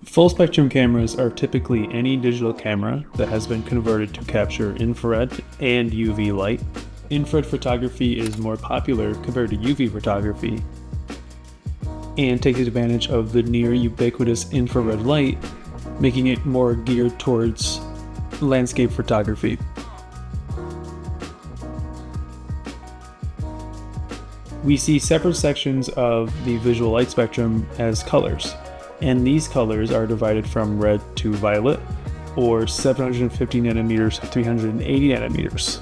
Full spectrum cameras are typically any digital camera that has been converted to capture infrared and UV light. Infrared photography is more popular compared to UV photography and takes advantage of the near ubiquitous infrared light, making it more geared towards landscape photography. We see separate sections of the visual light spectrum as colors, and these colors are divided from red to violet, or 750 nanometers to 380 nanometers.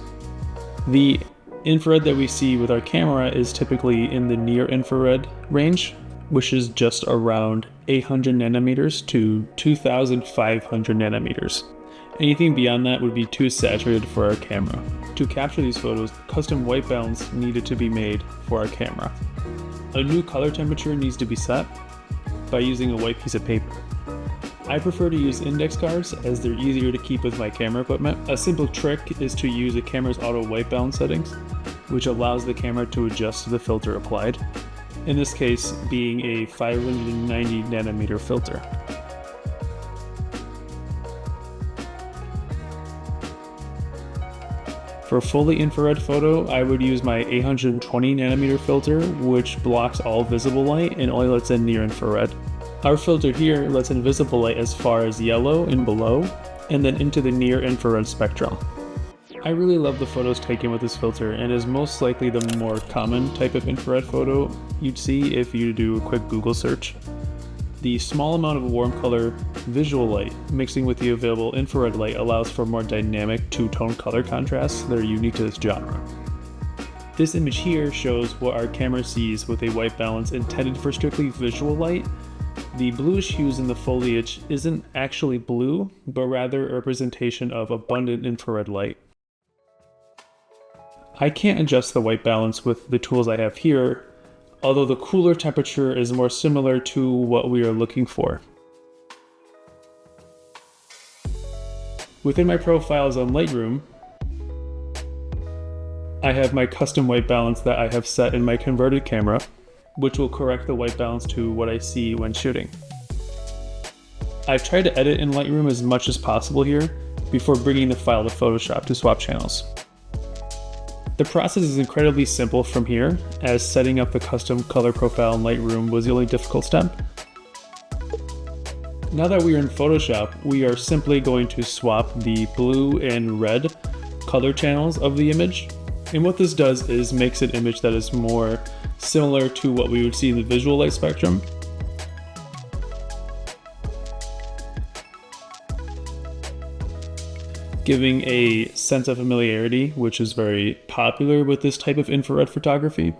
The infrared that we see with our camera is typically in the near infrared range, which is just around 800 nanometers to 2500 nanometers. Anything beyond that would be too saturated for our camera. To capture these photos, custom white balance needed to be made for our camera. A new color temperature needs to be set by using a white piece of paper. I prefer to use index cards as they're easier to keep with my camera equipment. A simple trick is to use the camera's auto white balance settings, which allows the camera to adjust to the filter applied, in this case being a 590 nanometer filter. For a fully infrared photo, I would use my 820 nanometer filter, which blocks all visible light and only lets in near infrared. Our filter here lets in visible light as far as yellow and below, and then into the near infrared spectrum. I really love the photos taken with this filter, and is most likely the more common type of infrared photo you'd see if you do a quick Google search. The small amount of warm color visual light mixing with the available infrared light allows for more dynamic two-tone color contrasts that are unique to this genre. This image here shows what our camera sees with a white balance intended for strictly visual light. The bluish hues in the foliage isn't actually blue, but rather a representation of abundant infrared light. I can't adjust the white balance with the tools I have here, although the cooler temperature is more similar to what we are looking for. Within my profiles on Lightroom, I have my custom white balance that I have set in my converted camera, which will correct the white balance to what I see when shooting. I've tried to edit in Lightroom as much as possible here before bringing the file to Photoshop to swap channels. The process is incredibly simple from here, as setting up the custom color profile in Lightroom was the only difficult step. Now that we are in Photoshop, we are simply going to swap the blue and red color channels of the image. And what this does is makes an image that is more similar to what we would see in the visual light spectrum. Giving a sense of familiarity, which is very popular with this type of infrared photography.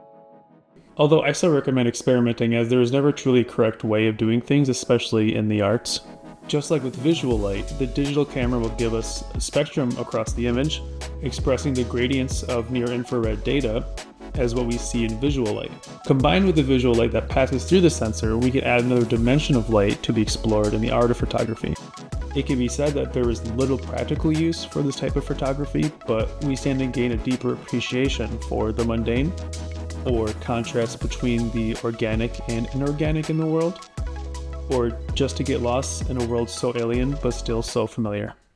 Although I still recommend experimenting, as there is never truly a correct way of doing things, especially in the arts. Just like with visual light, the digital camera will give us a spectrum across the image, expressing the gradients of near-infrared data as what we see in visual light. Combined with the visual light that passes through the sensor, we can add another dimension of light to be explored in the art of photography. It can be said that there is little practical use for this type of photography, but we stand to gain a deeper appreciation for the mundane, or contrast between the organic and inorganic in the world, or just to get lost in a world so alien but still so familiar.